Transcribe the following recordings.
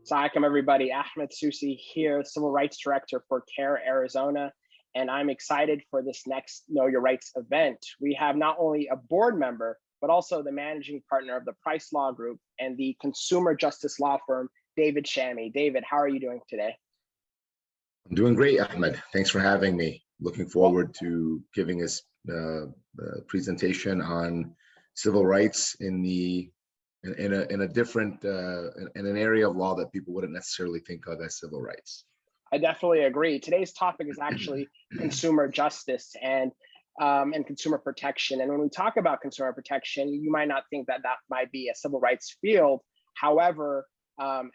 Assalamualaikum, everybody. Ahmed Susi here, Civil Rights Director for CAIR Arizona, and I'm excited for this next Know Your Rights event. We have not only a board member, but also the managing partner of the Price Law Group and the consumer justice law firm, David Chami. David, how are you doing today? I'm doing great, Ahmed. Thanks for having me. Looking forward to giving us a presentation on civil rights in a different in an area of law that people wouldn't necessarily think of as civil rights. I definitely agree. Today's topic is actually consumer justice and consumer protection. And when we talk about consumer protection, you might not think that that might be a civil rights field. However,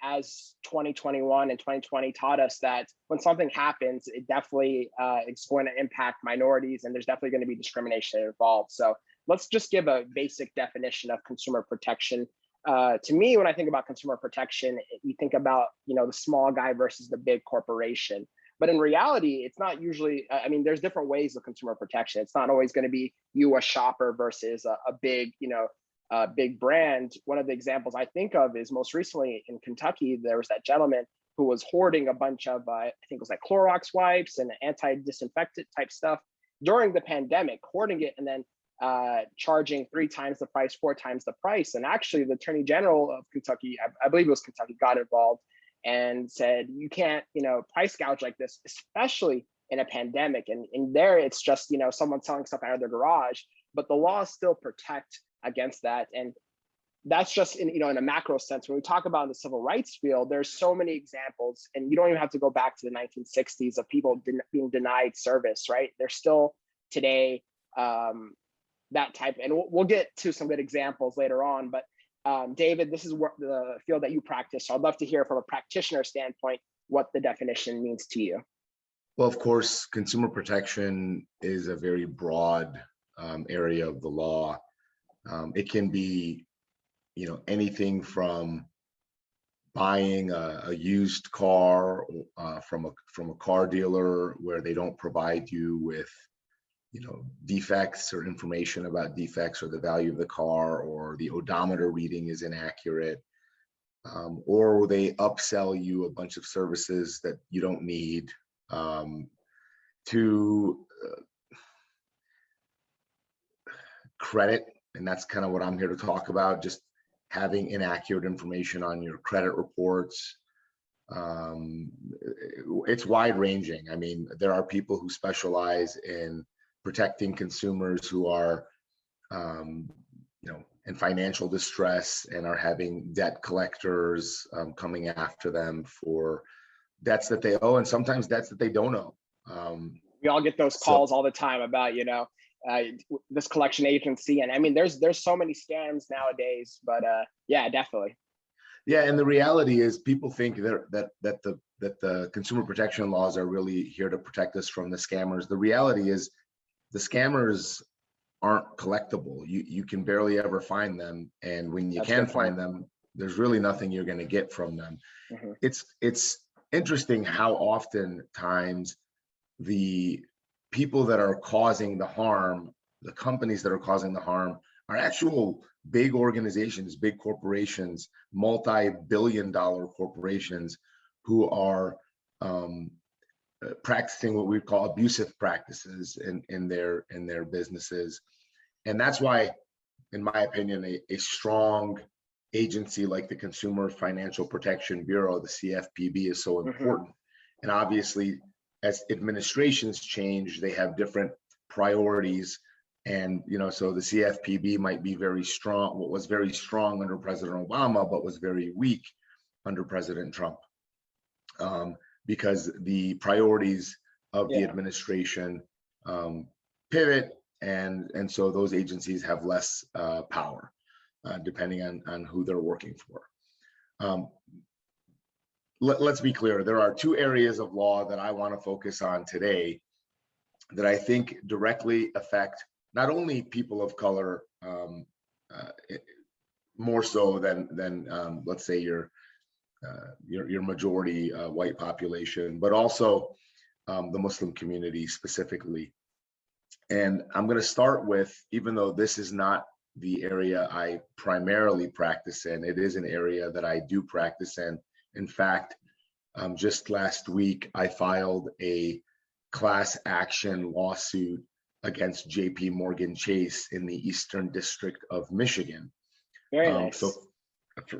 as 2021 and 2020 taught us, that when something happens, it definitely is going to impact minorities, and there's definitely going to be discrimination involved. So let's just give a basic definition of consumer protection. To me, when I think about consumer protection, you think about, the small guy versus the big corporation. But in reality, it's not usually, there's different ways of consumer protection. It's not always going to be you, a shopper, versus a big, big brand. One of the examples I think of is most recently in Kentucky, there was that gentleman who was hoarding a bunch of, I think it was like Clorox wipes and anti-disinfectant type stuff during the pandemic, hoarding it and then charging 3 times the price, 4 times the price. And actually the Attorney General of Kentucky, I believe it was Kentucky, got involved and said, you can't, price gouge like this, especially in a pandemic. And there it's just, someone selling stuff out of their garage, but the laws still protect against that. And that's just in a macro sense. When we talk about the civil rights field, there's so many examples, and you don't even have to go back to the 1960s of people being denied service, right? There's still today that type, and we'll get to some good examples later on. But David, this is the field that you practice, so I'd love to hear from a practitioner standpoint what the definition means to you. Well, of course, consumer protection is a very broad area of the law. It can be, anything from buying a used car from a car dealer where they don't provide you with, defects or information about defects or the value of the car, or the odometer reading is inaccurate, or they upsell you a bunch of services that you don't need, to credit. And that's kind of what I'm here to talk about, just having inaccurate information on your credit reports. It's wide ranging. There are people who specialize in protecting consumers who are, in financial distress and are having debt collectors coming after them for debts that they owe, and sometimes debts that they don't owe. We all get those calls all the time about, this collection agency, and there's so many scams nowadays. But yeah, definitely. Yeah, and the reality is, people think that the consumer protection laws are really here to protect us from the scammers. The reality is, the scammers aren't collectible. You can barely ever find them, and when you can find them, there's really nothing you're going to get from them. Mm-hmm. It's interesting how oftentimes the people that are causing the harm, the companies that are causing the harm, are actual big organizations, big corporations, multi-billion-dollar corporations who are practicing what we call abusive practices in their businesses. And that's why, in my opinion, a strong agency like the Consumer Financial Protection Bureau, the CFPB, is so important. Mm-hmm. And obviously, as administrations change, they have different priorities. And, so the CFPB might be very strong, what was very strong under President Obama, but was very weak under President Trump, because the priorities of the administration pivot. And so those agencies have less power, depending on who they're working for. Let's be clear, there are 2 areas of law that I want to focus on today that I think directly affect not only people of color, more so than let's say your majority white population, but also the Muslim community specifically. And I'm going to start with, even though this is not the area I primarily practice in, it is an area that I do practice in In fact, just last week, I filed a class action lawsuit against JP Morgan Chase in the Eastern District of Michigan. Very nice. So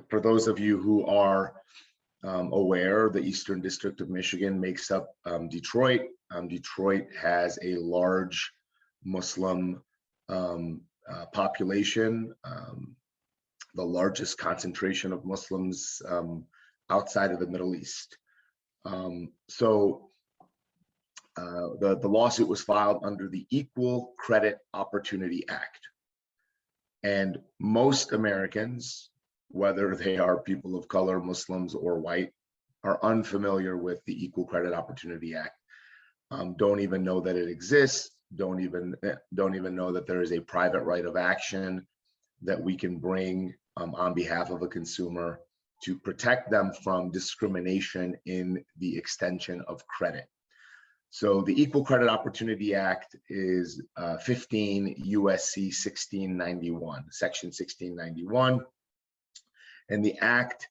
for those of you who are aware, the Eastern District of Michigan makes up Detroit. Detroit has a large Muslim population, the largest concentration of Muslims outside of the Middle East. The lawsuit was filed under the Equal Credit Opportunity Act. And most Americans, whether they are people of color, Muslims, or white, are unfamiliar with the Equal Credit Opportunity Act. Don't even know that it exists. Don't even know that there is a private right of action that we can bring on behalf of a consumer to protect them from discrimination in the extension of credit. So the Equal Credit Opportunity Act is 15 USC 1691, Section 1691. And the act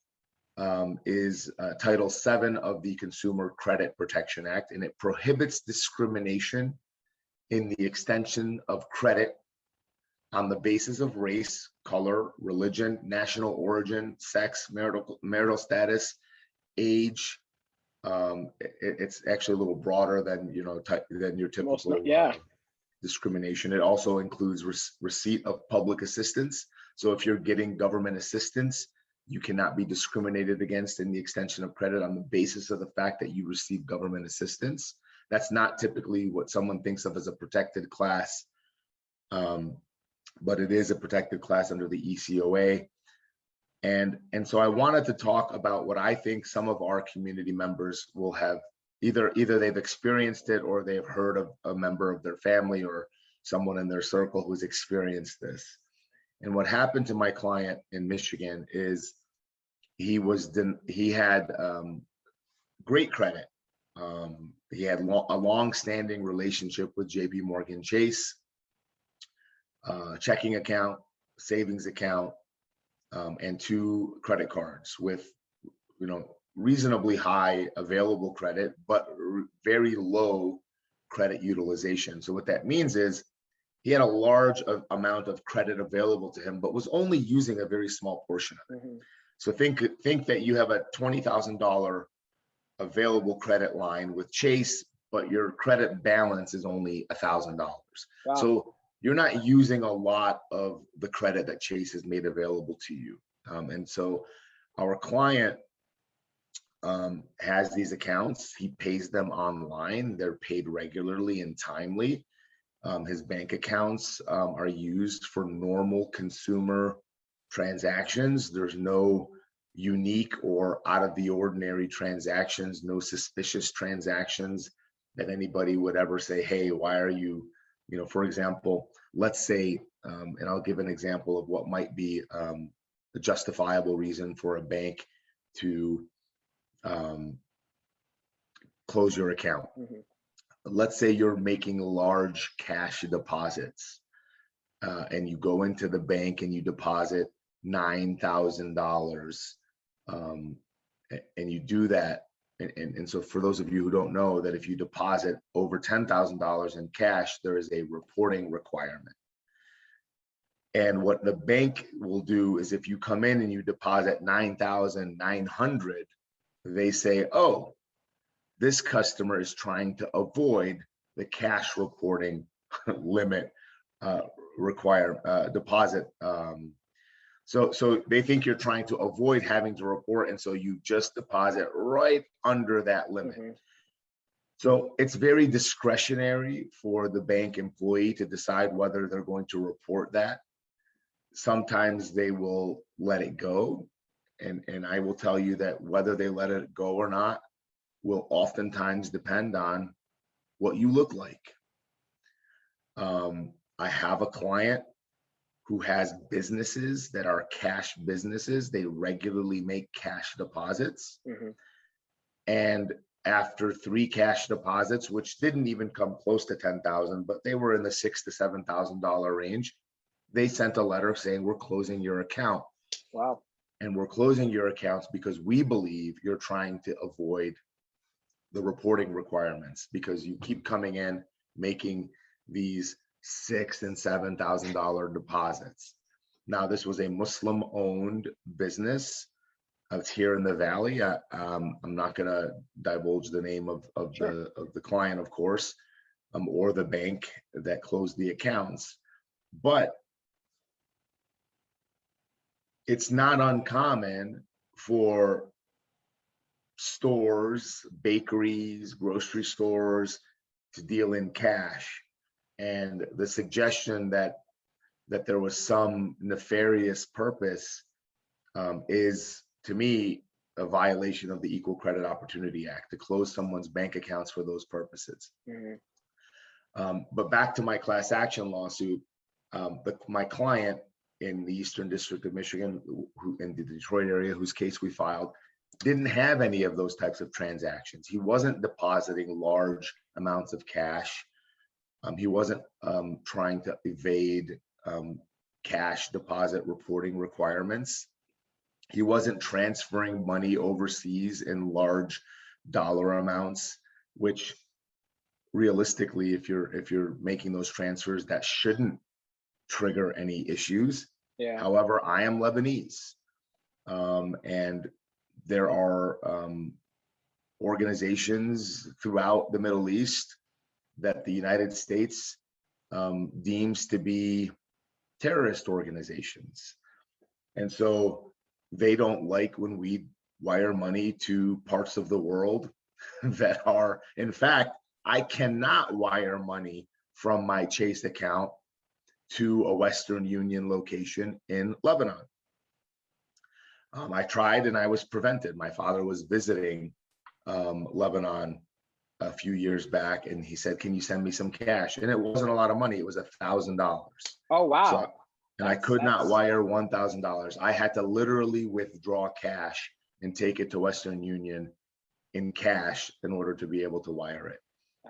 is Title VII of the Consumer Credit Protection Act, and it prohibits discrimination in the extension of credit on the basis of race, color, religion, national origin, sex, marital status, age. It's actually a little broader than than your typical discrimination. It also includes receipt of public assistance. So if you're getting government assistance, you cannot be discriminated against in the extension of credit on the basis of the fact that you receive government assistance. That's not typically what someone thinks of as a protected class, but it is a protected class under the ECOA. And so I wanted to talk about what I think some of our community members will have either they've experienced it or they've heard of a member of their family or someone in their circle who's experienced this. And what happened to my client in Michigan is he had great credit. He had a long-standing relationship with JP Morgan Chase, checking account, savings account, and 2 credit cards with, reasonably high available credit, but very low credit utilization. So what that means is he had a large amount of credit available to him, but was only using a very small portion of it. Mm-hmm. So think that you have a $20,000 available credit line with Chase, but your credit balance is only $1,000. Wow. So you're not using a lot of the credit that Chase has made available to you. And so our client has these accounts. He pays them online. They're paid regularly and timely. His bank accounts are used for normal consumer transactions. There's no unique or out of the ordinary transactions, no suspicious transactions that anybody would ever say, hey, why are you, for example, let's say, and I'll give an example of what might be a justifiable reason for a bank to close your account. Mm-hmm. Let's say you're making large cash deposits and you go into the bank and you deposit $9,000 and you do that. And so for those of you who don't know, that if you deposit over $10,000 in cash, there is a reporting requirement. And what the bank will do is if you come in and you deposit $9,900, they say, oh, this customer is trying to avoid the cash reporting limit deposit. So they think you're trying to avoid having to report, and so you just deposit right under that limit. Mm-hmm. So it's very discretionary for the bank employee to decide whether they're going to report that. Sometimes they will let it go, and I will tell you that whether they let it go or not will oftentimes depend on what you look like. I have a client who has businesses that are cash businesses. They regularly make cash deposits. Mm-hmm. And after 3 cash deposits, which didn't even come close to $10,000, but they were in the $6,000 to $7,000 range, they sent a letter saying, we're closing your account. Wow. and we're closing your accounts because we believe you're trying to avoid the reporting requirements because you keep coming in making these $6,000 and $7,000 deposits. Now, this was a Muslim-owned business. It's here in the Valley. I'm not going to divulge the name of the client, of course, or the bank that closed the accounts, but it's not uncommon for stores, bakeries, grocery stores to deal in cash. And the suggestion that there was some nefarious purpose is, to me, a violation of the Equal Credit Opportunity Act to close someone's bank accounts for those purposes. But back to my class action lawsuit, my client in the Eastern District of Michigan, who in the Detroit area, whose case we filed, didn't have any of those types of transactions. He wasn't depositing large amounts of cash. He wasn't trying to evade cash deposit reporting requirements. He wasn't transferring money overseas in large dollar amounts, which realistically, if you're making those transfers, that shouldn't trigger any issues. However, I am Lebanese, and there are organizations throughout the Middle East that the United States deems to be terrorist organizations. And so they don't like when we wire money to parts of the world that are, in fact, I cannot wire money from my Chase account to a Western Union location in Lebanon. I tried and I was prevented. My father was visiting Lebanon a few years back, and he said, "Can you send me some cash?" And it wasn't a lot of money. It was $1,000. Oh, wow. So, and I could not wire $1,000. I had to literally withdraw cash and take it to Western Union in cash in order to be able to wire it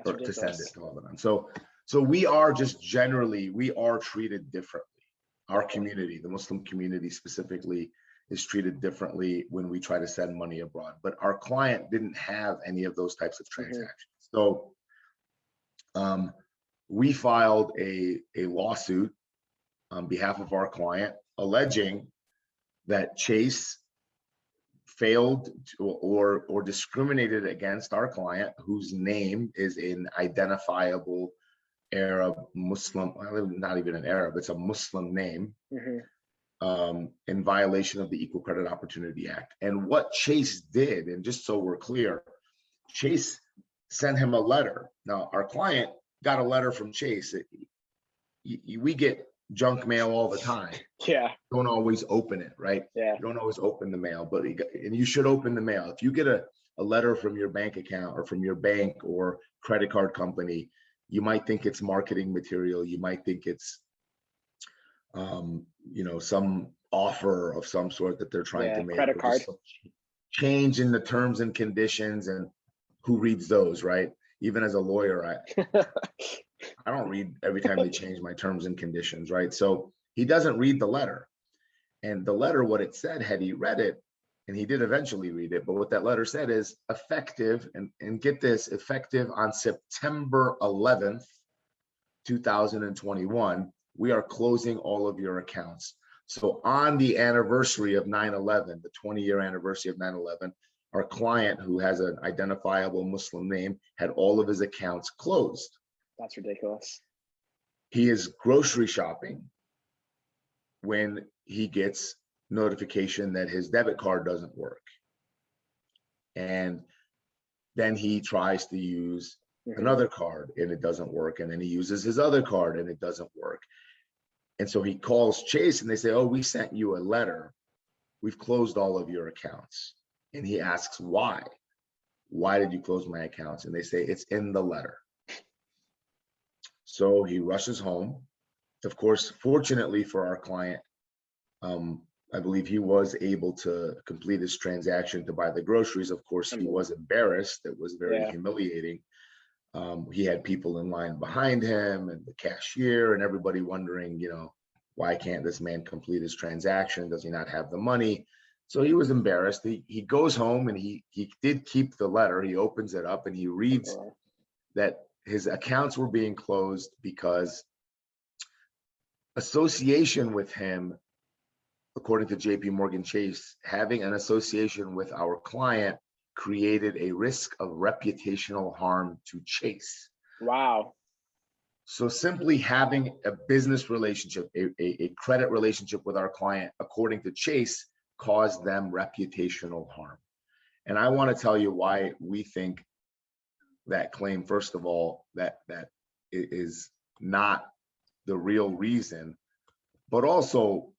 or to send it to Lebanon. So we are just generally, we are treated differently. Our community, the Muslim community specifically, is treated differently when we try to send money abroad. But our client didn't have any of those types of transactions. So we filed a lawsuit on behalf of our client alleging that Chase failed to, or discriminated against our client, whose name is an identifiable Arab Muslim, not even an Arab, it's a Muslim name, in violation of the Equal Credit Opportunity Act. And what Chase did, and just so we're clear, Chase sent him a letter. Now, our client got a letter from Chase. We get junk mail all the time. Don't always open it, right? You don't always open the mail, but and you should open the mail. If you get a letter from your bank account or from your bank or credit card company, you might think it's marketing material. You might think it's some offer of some sort that they're trying to make. Credit card. Change in the terms and conditions, and who reads those, right? Even as a lawyer, I don't read every time they change my terms and conditions, right? So he doesn't read the letter. And the letter, what it said, had he read it, and he did eventually read it, but what that letter said is effective, and get this, effective on September 11th, 2021, we are closing all of your accounts. So on the anniversary of 9/11, the 20-year anniversary of 9/11, our client, who has an identifiable Muslim name, had all of his accounts closed. That's ridiculous. He is grocery shopping when he gets notification that his debit card doesn't work. And then he tries to use another card and it doesn't work. And then he uses his other card and it doesn't work. And so he calls Chase and they say, "Oh, we sent you a letter. We've closed all of your accounts." And he asks, "Why? Why did you close my accounts?" And they say, "It's in the letter." So he rushes home. Of course, fortunately for our client, I believe he was able to complete his transaction to buy the groceries. Of course, he was embarrassed. It was very humiliating. He had people in line behind him and the cashier and everybody wondering, why can't this man complete his transaction? Does he not have the money? So he was embarrassed. He goes home and he did keep the letter. He opens it up and he reads that his accounts were being closed because association with him, according to JP Morgan Chase, having an association with our client created a risk of reputational harm to Chase. Wow. So simply having a business relationship, a credit relationship with our client, according to Chase, caused them reputational harm. And I want to tell you why we think that claim, first of all, that is not the real reason, but also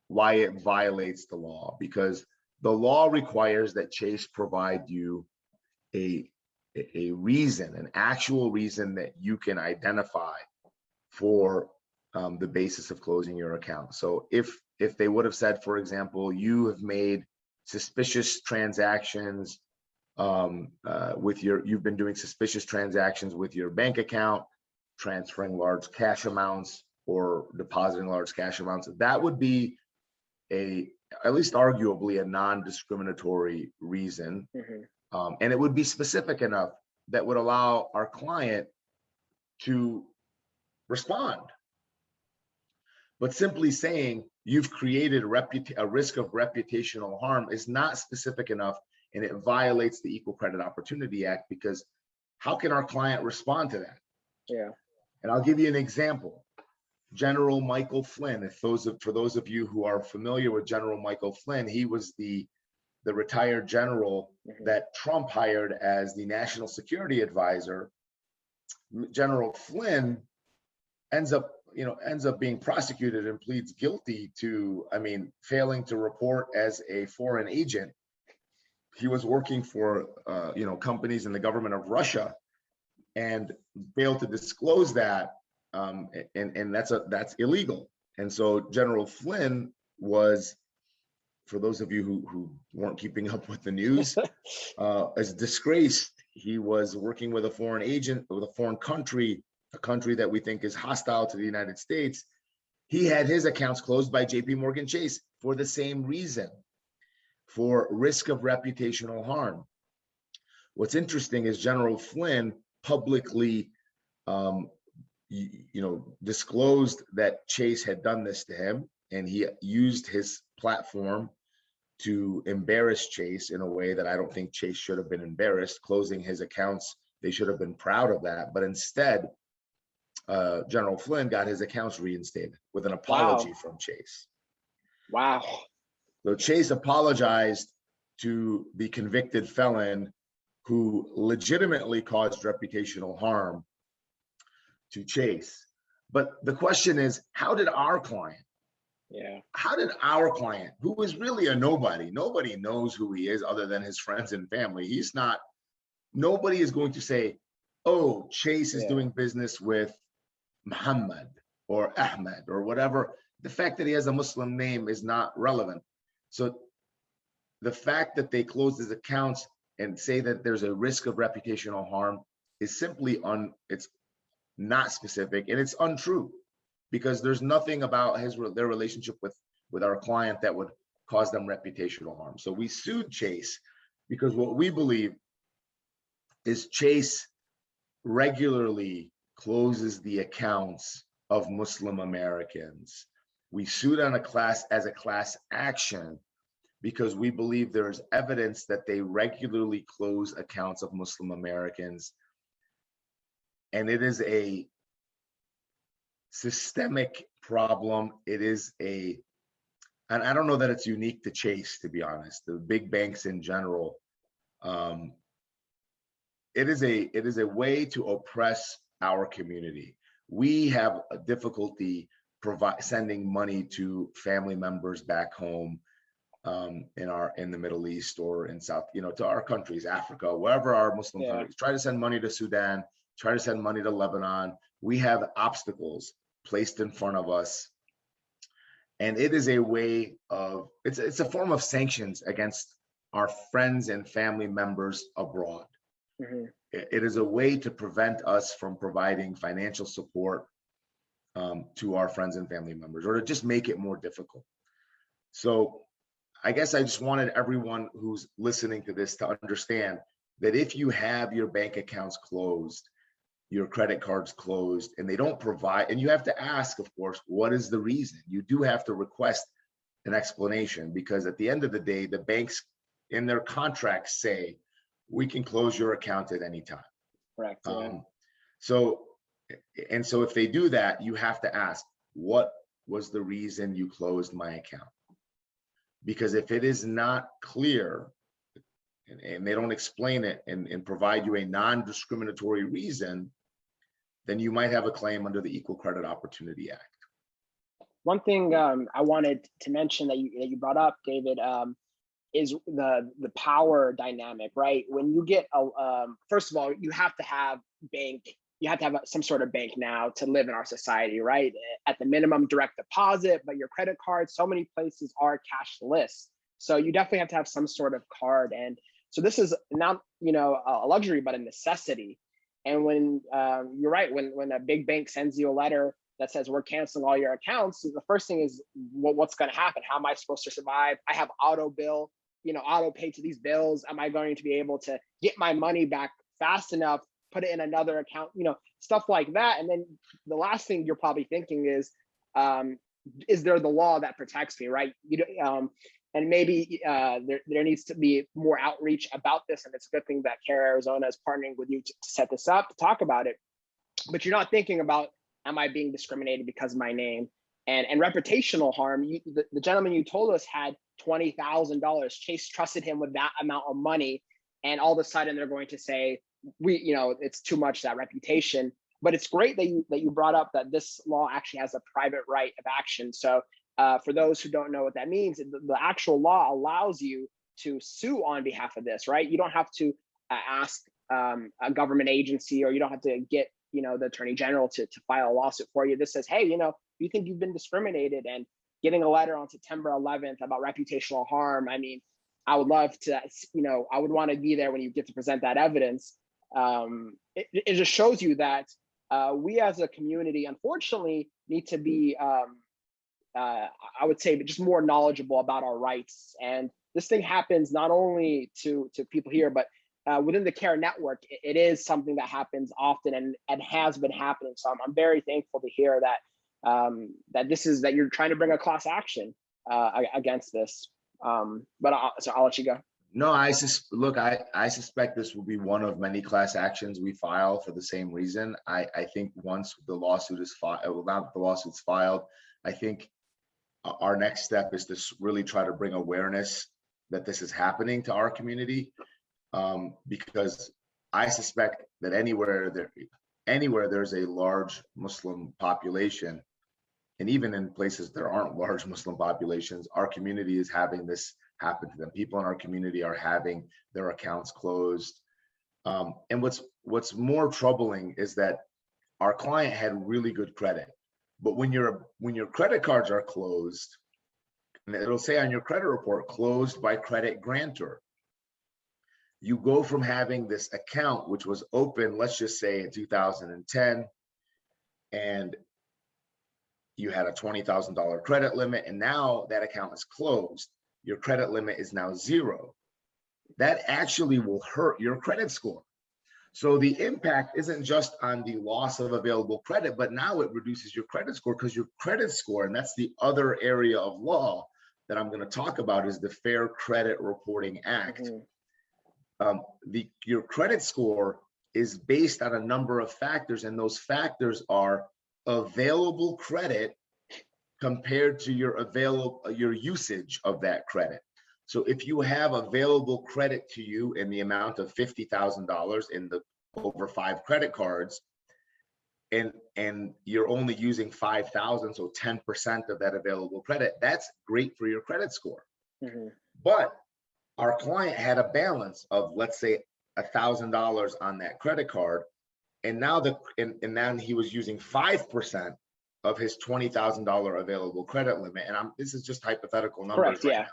why it violates the law, because the law requires that Chase provide you a reason, an actual reason that you can identify for the basis of closing your account. So if they would have said, for example, you have made suspicious transactions you've been doing suspicious transactions with your bank account, transferring large cash amounts or depositing large cash amounts, that would be at least arguably a non-discriminatory reason. And it would be specific enough that would allow our client to respond. But simply saying you've created a risk of reputational harm is not specific enough, and it violates the Equal Credit Opportunity Act, because how can our client respond to that? Yeah. And I'll give you an example. General Michael Flynn, for those of you who are familiar with General Michael Flynn, he was the retired general that Trump hired as the national security advisor. General Flynn ends up being prosecuted and pleads guilty to, failing to report as a foreign agent. He was working for, companies in the government of Russia and failed to disclose that. And that's illegal. And so General Flynn was, for those of you who weren't keeping up with the news, as disgraced. He was working with a foreign agent, with a foreign country, a country that we think is hostile to the United States. He had his accounts closed by JP Morgan Chase for the same reason, for risk of reputational harm. What's interesting is General Flynn publicly disclosed that Chase had done this to him, and he used his platform to embarrass Chase in a way that I don't think Chase should have been embarrassed. Closing his accounts, they should have been proud of that, but instead General Flynn got his accounts reinstated with an apology from Chase. Wow. So Chase apologized to the convicted felon who legitimately caused reputational harm to Chase. But the question is, how did our client, who is really a nobody knows who he is other than his friends and family. Nobody is going to say, oh, Chase is doing business with Muhammad or Ahmed or whatever. The fact that he has a Muslim name is not relevant. So the fact that they closed his accounts and say that there's a risk of reputational harm is simply it's not specific, and it's untrue, because there's nothing about their relationship with our client that would cause them reputational harm. So we sued Chase because what we believe is Chase regularly closes the accounts of Muslim Americans. We sued on as a class action because we believe there's evidence that they regularly close accounts of Muslim Americans. And it is a systemic problem. And I don't know that it's unique to Chase, to be honest. The big banks in general, it is a way to oppress our community. We have a difficulty sending money to family members back home in the Middle East or in South, to our countries, Africa, wherever our Muslim countries. Try to send money to Sudan, try to send money to Lebanon. We have obstacles placed in front of us. And it is a way of, it's a form of sanctions against our friends and family members abroad. It is a way to prevent us from providing financial support to our friends and family members, or to just make it more difficult. So I guess I just wanted everyone who's listening to this to understand that if you have your bank accounts closed, your credit cards closed, and they don't provide, and you have to ask, of course, what is the reason? You do have to request an explanation, because at the end of the day, the banks in their contracts say, we can close your account at any time. Correct. Yeah. So if they do that, you have to ask, what was the reason you closed my account? Because if it is not clear and they don't explain it and provide you a non-discriminatory reason, then you might have a claim under the Equal Credit Opportunity Act. One thing I wanted to mention that you brought up, David, is the power dynamic, right? When you get first of all, you have to have some sort of bank now to live in our society, right? At the minimum, direct deposit, but your credit card, so many places are cashless. So you definitely have to have some sort of card. And so this is not, a luxury, but a necessity. And when you're right, when a big bank sends you a letter that says we're canceling all your accounts, the first thing is, what's going to happen? How am I supposed to survive? I have auto pay to these bills. Am I going to be able to get my money back fast enough, put it in another account, stuff like that? And then the last thing you're probably thinking is there the law that protects me, right? And maybe there needs to be more outreach about this. And it's a good thing that CAIR-Arizona is partnering with you to set this up, to talk about it. But you're not thinking about, am I being discriminated because of my name? And reputational harm, the gentleman you told us had $20,000. Chase trusted him with that amount of money. And all of a sudden they're going to say, it's too much, that reputation. But it's great that you brought up that this law actually has a private right of action. So for those who don't know what that means, the actual law allows you to sue on behalf of this, right? You don't have to ask a government agency, or you don't have to get the attorney general to file a lawsuit for you. This says, hey, you think you've been discriminated, and getting a letter on September 11th about reputational harm. I mean, I would love to, I would want to be there when you get to present that evidence. It just shows you that we as a community, unfortunately, need to be, I would say, just more knowledgeable about our rights. And this thing happens not only to people here, but within the CAIR network, it is something that happens often and has been happening. So I'm very thankful to hear that that you're trying to bring a class action against this. But I'll let you go. No, I suspect this will be one of many class actions we file for the same reason. I think once the lawsuit is filed, now that the lawsuit's filed, I think our next step is to really try to bring awareness that this is happening to our community, because I suspect that anywhere there's a large Muslim population, and even in places there aren't large Muslim populations, our community is having this happen to them. People in our community are having their accounts closed. And what's more troubling is that our client had really good credit, but when your credit cards are closed, and it'll say on your credit report, closed by credit grantor, you go from having this account, which was open, let's just say in 2010, and you had a $20,000 credit limit, and now that account is closed. Your credit limit is now zero. That actually will hurt your credit score. So the impact isn't just on the loss of available credit, but now it reduces your credit score, because your credit score, and that's the other area of law that I'm going to talk about, is the Fair Credit Reporting Act. Mm-hmm. Your credit score is based on a number of factors, and those factors are available credit compared to your usage of that credit. So if you have available credit to you in the amount of $50,000 in the over 5 credit cards, and you're only using 5,000, so 10% of that available credit, that's great for your credit score. Mm-hmm. But our client had a balance of, let's say, $1,000 on that credit card, and now then he was using 5% of his $20,000 available credit limit. And this is just hypothetical numbers. Correct, yeah. Now.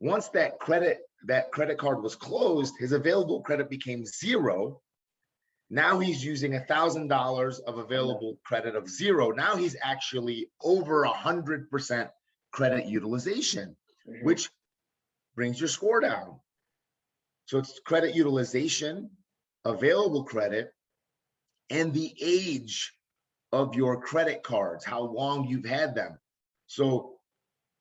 Once that credit card was closed, his available credit became zero. Now he's using $1,000 of available credit of zero. Now he's actually over 100% credit utilization. which brings your score down. So it's credit utilization, available credit, and the age of your credit cards, how long you've had them. So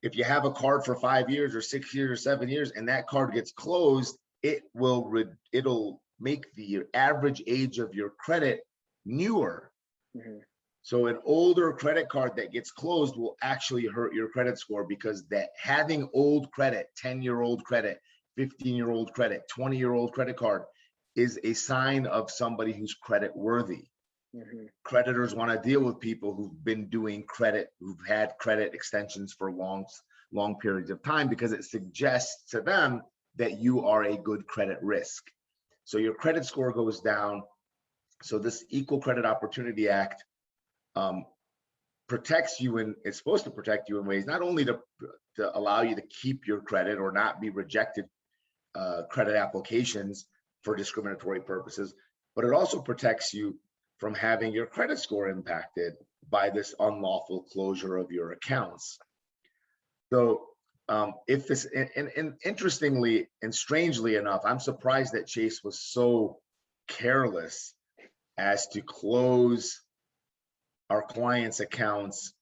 if you have a card for 5 years or 6 years or 7 years and that card gets closed, it'll make the average age of your credit newer. So an older credit card that gets closed will actually hurt your credit score, because that having old credit, 10-year-old credit, 15-year-old credit, 20-year-old credit card is a sign of somebody who's credit worthy. Creditors want to deal with people who've been doing credit, who've had credit extensions for long periods of time, because it suggests to them that you are a good credit risk. So your credit score goes down. So this Equal Credit Opportunity Act protects you, and it's supposed to protect you in ways not only to allow you to keep your credit or not be rejected credit applications for discriminatory purposes, but it also protects you from having your credit score impacted by this unlawful closure of your accounts. So if this, and interestingly and strangely enough, I'm surprised that Chase was so careless as to close our clients' accounts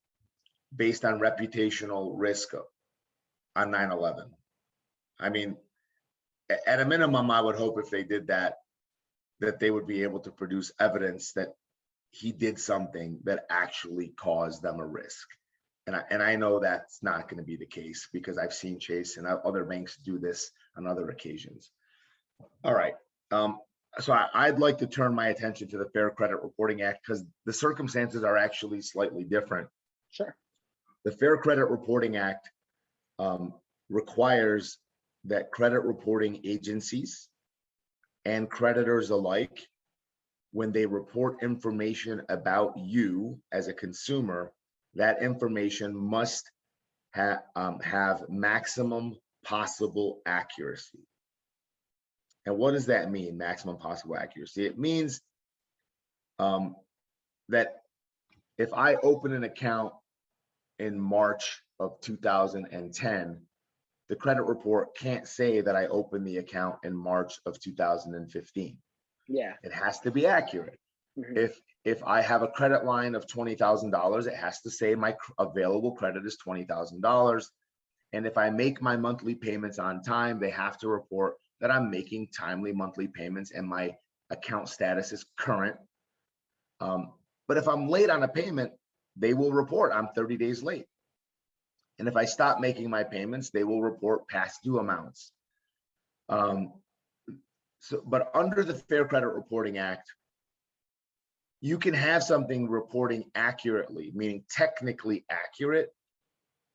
based on reputational risk on 9/11. I mean, at a minimum, I would hope if they did that, that they would be able to produce evidence that he did something that actually caused them a risk. And I know that's not going to be the case, because I've seen Chase and other banks do this on other occasions. All right. So I'd like to turn my attention to the Fair Credit Reporting Act, because the circumstances are actually slightly different. Sure. The Fair Credit Reporting Act requires that credit reporting agencies and creditors alike, when they report information about you as a consumer, that information must have maximum possible accuracy. And what does that mean, maximum possible accuracy? It means that if I open an account in March of 2010, the credit report can't say that I opened the account in March of 2015. Yeah. It has to be accurate. If I have a credit line of $20,000, it has to say my available credit is $20,000. And if I make my monthly payments on time, they have to report that I'm making timely monthly payments and my account status is current. But if I'm late on a payment, they will report I'm 30 days late. And if I stop making my payments, they will report past due amounts. But under the Fair Credit Reporting Act, you can have something reporting accurately, meaning technically accurate,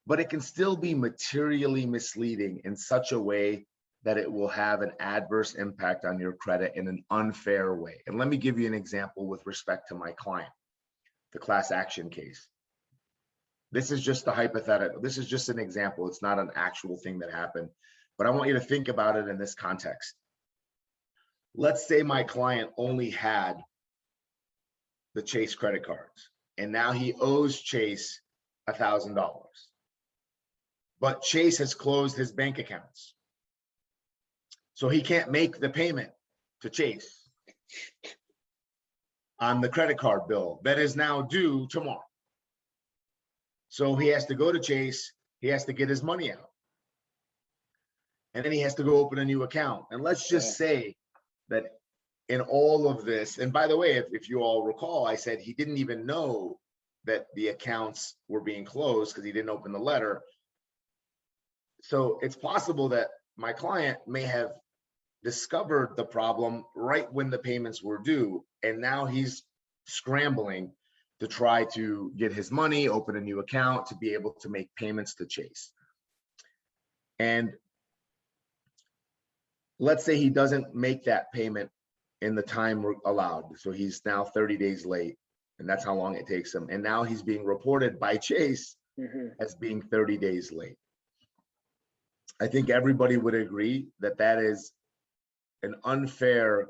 but it can still be materially misleading in such a way that it will have an adverse impact on your credit in an unfair way. And let me give you an example with respect to my client, the class action case. This is just a hypothetical. This is just an example. It's not an actual thing that happened, but I want you to think about it in this context. Let's say my client only had the Chase credit cards, and now he owes Chase $1,000. But Chase has closed his bank accounts, so he can't make the payment to Chase on the credit card bill that is now due tomorrow. So he has to go to Chase, he has to get his money out, and then he has to go open a new account. And let's just say that in all of this, and by the way, if you all recall, I said he didn't even know that the accounts were being closed because he didn't open the letter. So it's possible that my client may have discovered the problem right when the payments were due, and now he's scrambling to try to get his money, open a new account to be able to make payments to Chase. And let's say he doesn't make that payment in the time allowed. So he's now 30 days late, and that's how long it takes him. And now he's being reported by Chase as being 30 days late. I think everybody would agree that that is an unfair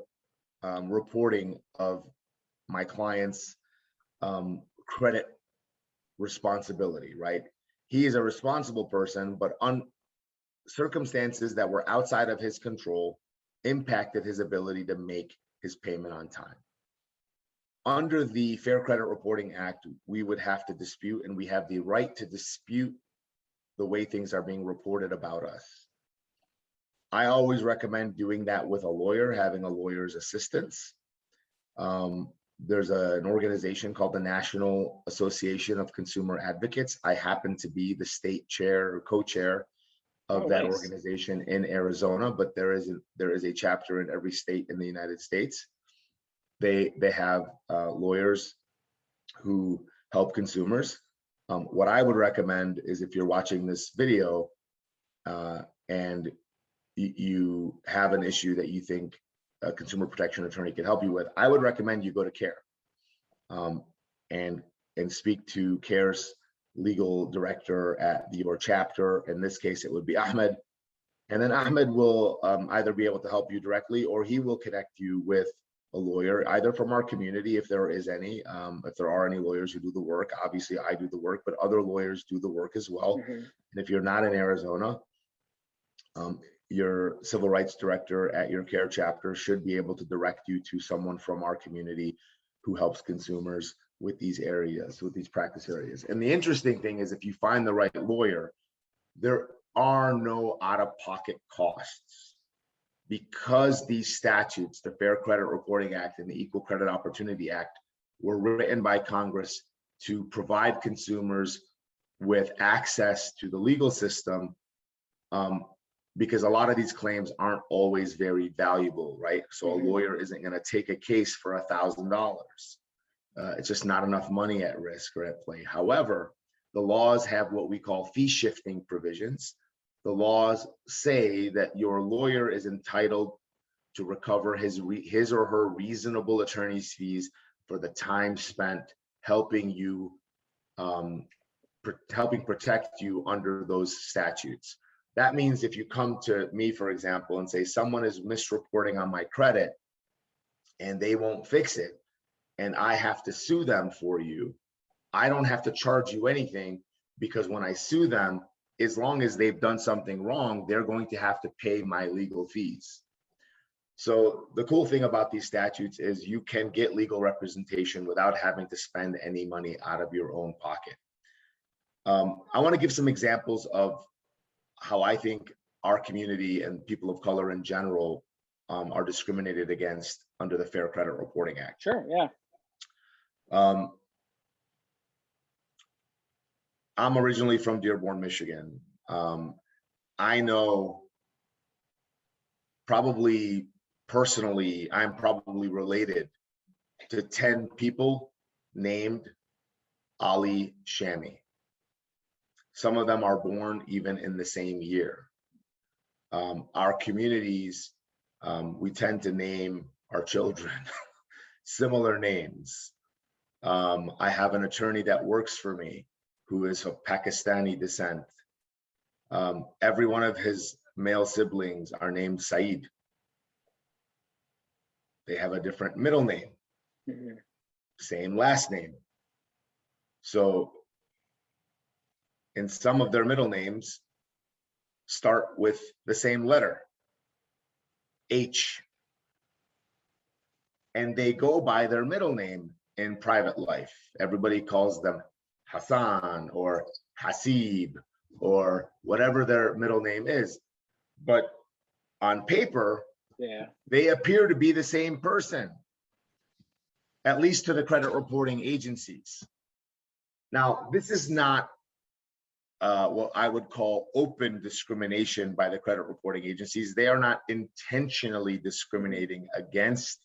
reporting of my client's credit responsibility, right? He is a responsible person, but circumstances that were outside of his control impacted his ability to make his payment on time. Under the Fair Credit Reporting Act, we would have to dispute, and we have the right to dispute the way things are being reported about us. I always recommend doing that with a lawyer, having a lawyer's assistance. There's an organization called the National Association of Consumer Advocates. I happen to be the state chair or co-chair of that organization in Arizona, but there is a chapter in every state in the United States. They have lawyers who help consumers. What I would recommend is, if you're watching this video and you have an issue that you think a consumer protection attorney can help you with, I would recommend you go to CAIR and speak to CAIR's legal director at your chapter. In this case, it would be Ahmed. And then Ahmed will either be able to help you directly, or he will connect you with a lawyer, either from our community, if there is any, if there are any lawyers who do the work. Obviously, I do the work, but other lawyers do the work as well. And if you're not in Arizona, your civil rights director at your CAIR chapter should be able to direct you to someone from our community who helps consumers with these areas, with these practice areas. And the interesting thing is, if you find the right lawyer, there are no out-of-pocket costs, because these statutes, the Fair Credit Reporting Act and the Equal Credit Opportunity Act, were written by Congress to provide consumers with access to the legal system, because a lot of these claims aren't always very valuable, right? So a lawyer isn't going to take a case for $1,000. It's just not enough money at risk or at play. However, the laws have what we call fee shifting provisions. The laws say that your lawyer is entitled to recover his or her reasonable attorney's fees for the time spent helping you, helping protect you under those statutes. That means if you come to me, for example, and say someone is misreporting on my credit and they won't fix it, and I have to sue them for you, I don't have to charge you anything, because when I sue them, as long as they've done something wrong, they're going to have to pay my legal fees. So the cool thing about these statutes is you can get legal representation without having to spend any money out of your own pocket. I want to give some examples of how I think our community and people of color in general are discriminated against under the Fair Credit Reporting Act. Sure, yeah. I'm originally from Dearborn, Michigan. I know, probably personally, I'm probably related to 10 people named Ali Chami. Some of them are born even in the same year. Our communities, we tend to name our children similar names. I have an attorney that works for me who is of Pakistani descent. Every one of his male siblings are named Saeed. They have a different middle name, same last name. So, and some of their middle names start with the same letter, H. And they go by their middle name in private life. Everybody calls them Hassan or Hasib or whatever their middle name is. But on paper, they appear to be the same person, at least to the credit reporting agencies. Now, this is not what I would call open discrimination by the credit reporting agencies. They are not intentionally discriminating against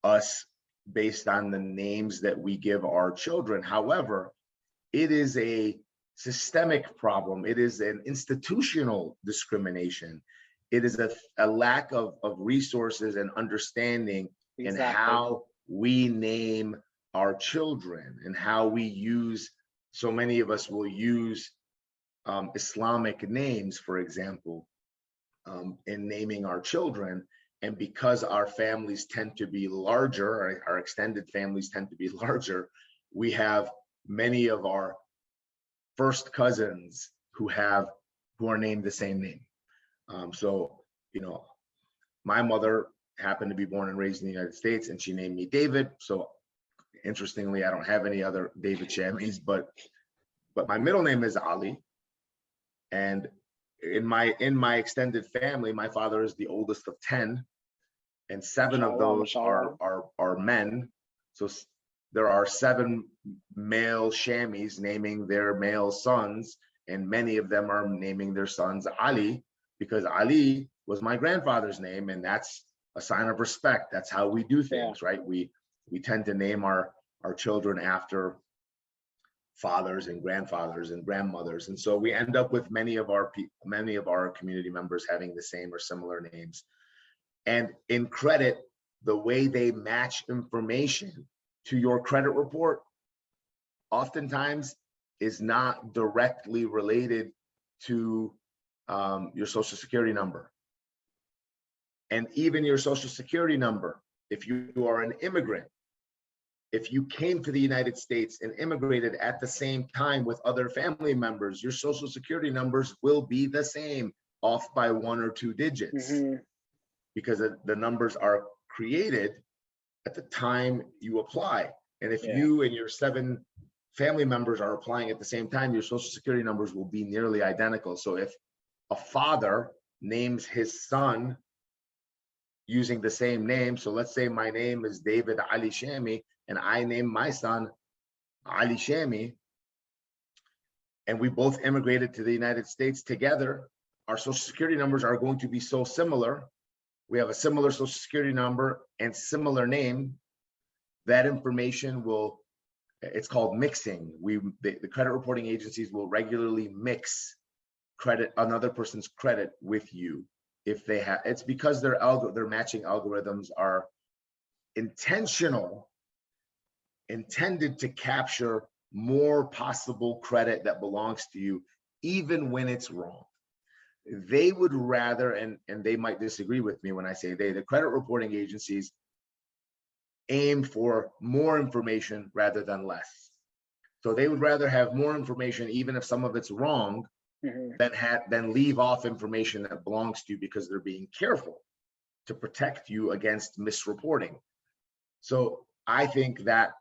us based on the names that we give our children. However, it is a systemic problem. It is an institutional discrimination. It is a lack of resources and understanding in how we name our children and how we use, so many of us will use Islamic names, for example, in naming our children. And because our families tend to be larger, our extended families tend to be larger, we have many of our first cousins who have who are named the same name. So, you know, my mother happened to be born and raised in the United States, and she named me David. So interestingly, I don't have any other David Chamis, but my middle name is Ali. And in my extended family, my father is the oldest of 10, and 7 of those are men. So there are 7 male Chamis naming their male sons, and many of them are naming their sons Ali, because Ali was my grandfather's name, and that's a sign of respect. That's how we do things, right? We tend to name our children after fathers and grandfathers and grandmothers, and so we end up with many of our community members having the same or similar names. And in credit, the way they match information to your credit report oftentimes is not directly related to your social security number. And even your social security number, if you are an immigrant, if you came to the United States and immigrated at the same time with other family members, your social security numbers will be the same, off by 1 or 2 digits, because the numbers are created at the time you apply. And if you and your 7 family members are applying at the same time, your social security numbers will be nearly identical. So if a father names his son using the same name, so let's say my name is David Ali Chami, and I name my son Ali Chami, and we both immigrated to the United States together, our social security numbers are going to be so similar. We have a similar social security number and similar name. That information will, it's called mixing. The credit reporting agencies will regularly mix another person's credit with you if they have. It's because their matching algorithms are intended to capture more possible credit that belongs to you, even when it's wrong. They would rather, and they might disagree with me when I say the credit reporting agencies aim for more information rather than less. So they would rather have more information, even if some of it's wrong, than leave off information that belongs to you, because they're being careful to protect you against misreporting. So I think that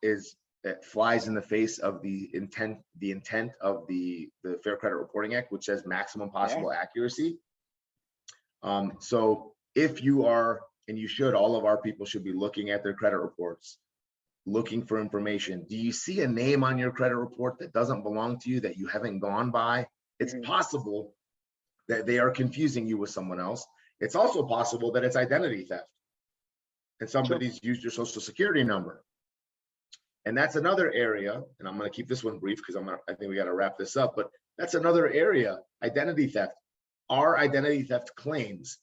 flies in the face of the intent of the Fair Credit Reporting Act, which says maximum possible accuracy. So if you are, and you should, all of our people should be looking at their credit reports, looking for information. Do you see a name on your credit report that doesn't belong to you, that you haven't gone by? It's possible that they are confusing you with someone else. It's also possible that it's identity theft and somebody's used your social security number. And that's another area, and I'm going to keep this one brief because I think we got to wrap this up, but that's another area, identity theft. Our identity theft claims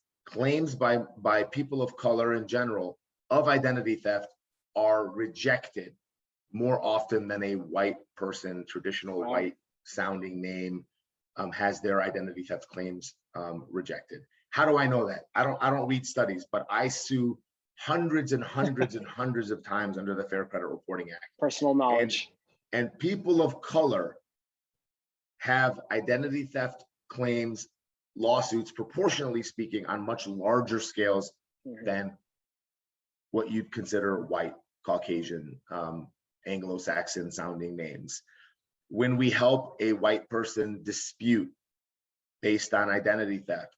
by people of color in general of identity theft are rejected more often than a white person, traditional white sounding name, has their identity theft claims rejected. How do I know that? I don't read studies, but I sue hundreds and hundreds and hundreds of times under the Fair Credit Reporting Act. Personal knowledge. And people of color have identity theft claims, lawsuits, proportionally speaking, on much larger scales than what you'd consider white, Caucasian, Anglo-Saxon sounding names. When we help a white person dispute based on identity theft,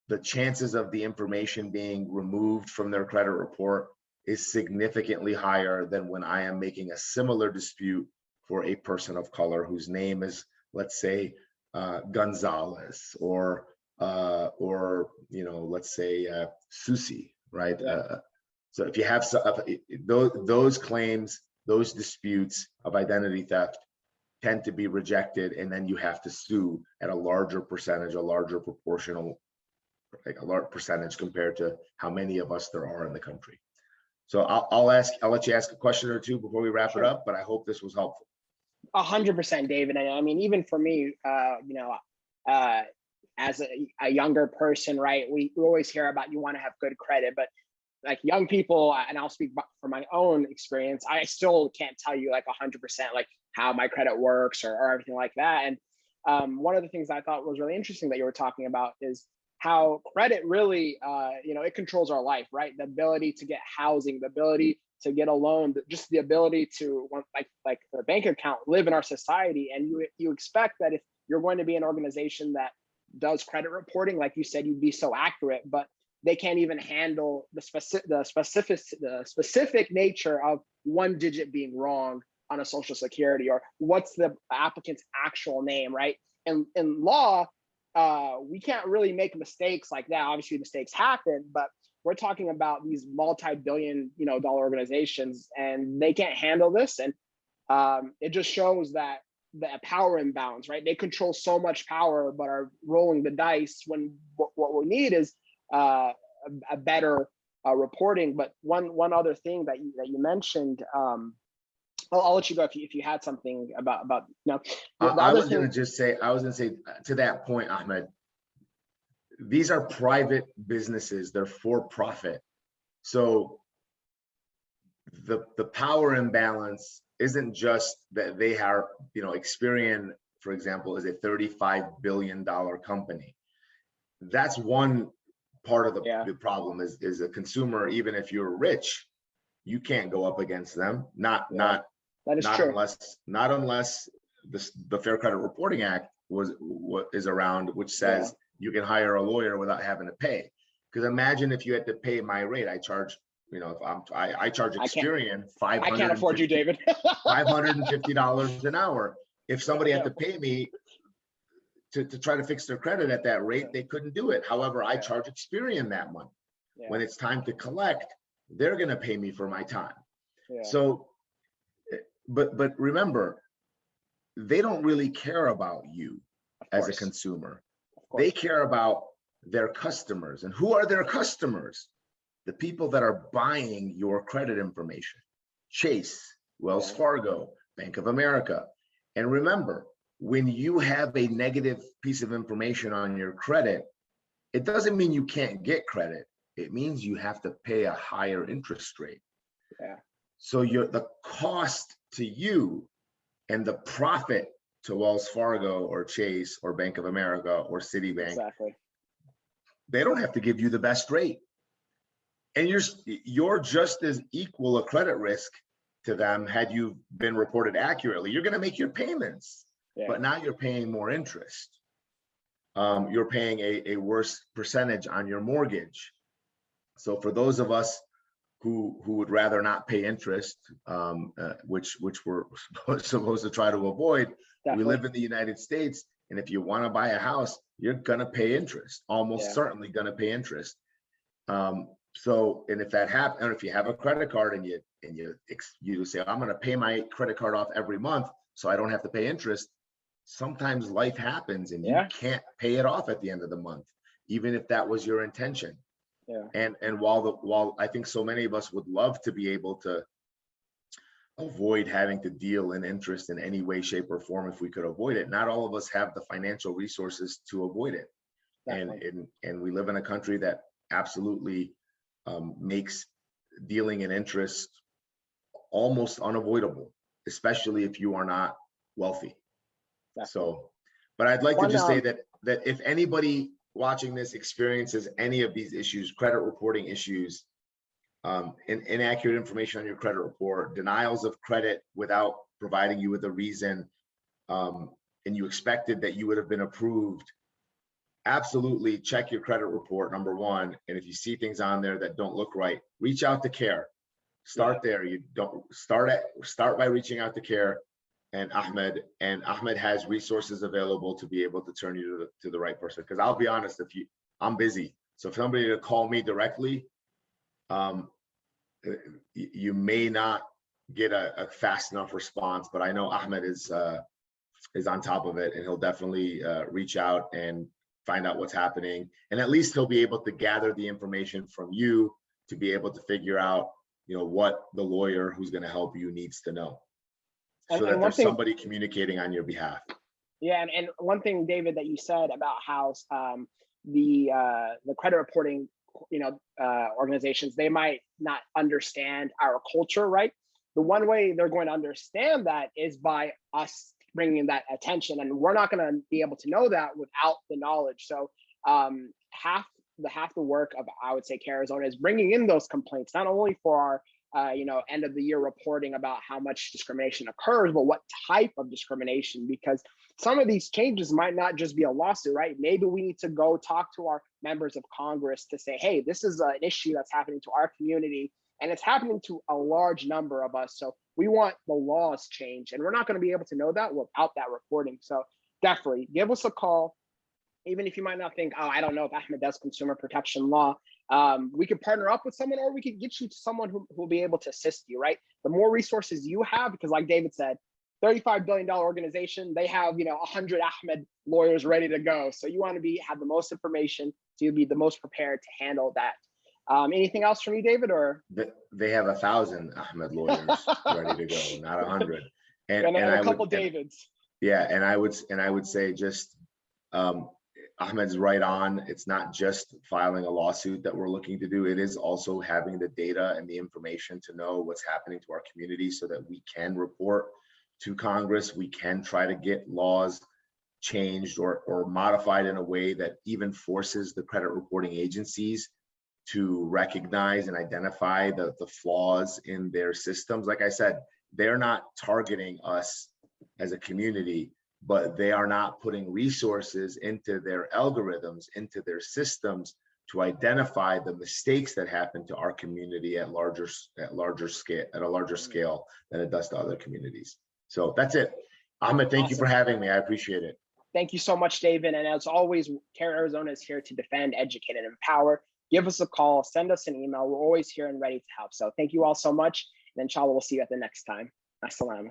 the chances of the information being removed from their credit report is significantly higher than when I am making a similar dispute for a person of color whose name is, let's say, Gonzalez, or let's say Susie, right? So if you have those claims, those disputes of identity theft tend to be rejected, and then you have to sue at a larger percentage, a larger proportional, like a large percentage compared to how many of us there are in the country. So I'll let you ask a question or two before we wrap it up, but I hope this was helpful. 100%, David. And I mean, even for me, as a younger person, right, we always hear about you want to have good credit, but like young people, and I'll speak from my own experience, I still can't tell you like 100% like how my credit works or everything like that. And one of the things I thought was really interesting that you were talking about is how credit really, it controls our life, right? The ability to get housing, the ability to get a loan, just the ability to, like the bank account, live in our society. And you expect that if you're going to be an organization that does credit reporting, like you said, you'd be so accurate, but they can't even handle the specific nature of one digit being wrong on a social security, or what's the applicant's actual name, right? And in law, we can't really make mistakes like that. Obviously mistakes happen, but we're talking about these multi-billion dollar organizations, and they can't handle this. And it just shows that the power imbalance, right? They control so much power, but are rolling the dice when what we need is a better reporting. But one other thing that you mentioned, I'll let you go if you had something about I was going to say to that point, Ahmed, these are private businesses, they're for profit. So the power imbalance isn't just that they are, Experian, for example, is a $35 billion company. That's one part of the problem is a consumer, even if you're rich, you can't go up against them. Not unless the Fair Credit Reporting Act is around, which says you can hire a lawyer without having to pay. Because imagine if you had to pay my rate. I charge, I charge Experian $500. I can't afford you, David. $550 an hour. If somebody had to pay me to try to fix their credit at that rate, they couldn't do it. However, I charge Experian that money. When it's time to collect, they're going to pay me for my time. So, but remember, they don't really care about you as a consumer. They care about their customers. And who are their customers? The people that are buying your credit information. Chase, Wells Fargo, Bank of America. And remember, when you have a negative piece of information on your credit, it doesn't mean you can't get credit. It means you have to pay a higher interest rate. So the cost to you and the profit to Wells Fargo or Chase or Bank of America or Citibank, they don't have to give you the best rate. And you're just as equal a credit risk to them had you been reported accurately. You're going to make your payments, but now you're paying more interest. You're paying a worse percentage on your mortgage. So for those of us who would rather not pay interest, which we're supposed to try to avoid, we live in the United States, and if you want to buy a house, you're going to pay interest, almost certainly going to pay interest. So, and if that happens, and if you have a credit card and you say, I'm going to pay my credit card off every month so I don't have to pay interest, sometimes life happens and you can't pay it off at the end of the month, even if that was your intention. And while I think so many of us would love to be able to avoid having to deal in interest in any way, shape, or form if we could avoid it, not all of us have the financial resources to avoid it. And we live in a country that absolutely makes dealing in interest almost unavoidable, especially if you are not wealthy. So, but I'd like to just say that if anybody watching this experiences any of these issues, credit reporting issues, inaccurate information on your credit report, denials of credit without providing you with a reason, and you expected that you would have been approved, absolutely check your credit report, number one. And if you see things on there that don't look right, reach out to CAIR. Start there. You don't start by reaching out to CAIR and Ahmed has resources available to be able to turn you to the right person. Because I'll be honest, I'm busy. So if somebody to call me directly, you may not get a fast enough response, but I know Ahmed is on top of it, and he'll definitely reach out and find out what's happening. And at least he'll be able to gather the information from you to be able to figure out, what the lawyer who's going to help you needs to know. So that there's somebody communicating on your behalf. Yeah, and one thing, David, that you said about how the credit reporting, organizations, they might not understand our culture, right? The one way they're going to understand that is by us bringing that attention, and we're not going to be able to know that without the knowledge. So half the work of, I would say, CAIR-Arizona is bringing in those complaints, not only for our end of the year reporting about how much discrimination occurs, but what type of discrimination, because some of these changes might not just be a lawsuit, right? Maybe we need to go talk to our members of Congress to say, hey, this is an issue that's happening to our community, and it's happening to a large number of us. So we want the laws changed, and we're not going to be able to know that without that reporting. So definitely give us a call. Even if you might not think, oh, I don't know if Ahmed does consumer protection law, we could partner up with someone, or we could get you to someone who will be able to assist you, right? The more resources you have, because like David said, $35 billion organization, they have 100 Ahmed lawyers ready to go. So you want to have the most information, so you'll be the most prepared to handle that. Anything else from you, David? Or they have 1,000 Ahmed lawyers ready to go, not 100. And a couple Davids. Yeah, and I would say just Ahmed's right on. It's not just filing a lawsuit that we're looking to do. It is also having the data and the information to know what's happening to our community, so that we can report to Congress. We can try to get laws changed or modified in a way that even forces the credit reporting agencies to recognize and identify the flaws in their systems. Like I said, they're not targeting us as a community, but they are not putting resources into their algorithms, into their systems, to identify the mistakes that happen to our community at a larger scale than it does to other communities. So that's it. Ahmed, thank you for having me. I appreciate it. Thank you so much, David. And as always, CAIR-Arizona is here to defend, educate, and empower. Give us a call, send us an email. We're always here and ready to help. So thank you all so much. And inshallah, we'll see you at the next time. Assalamu.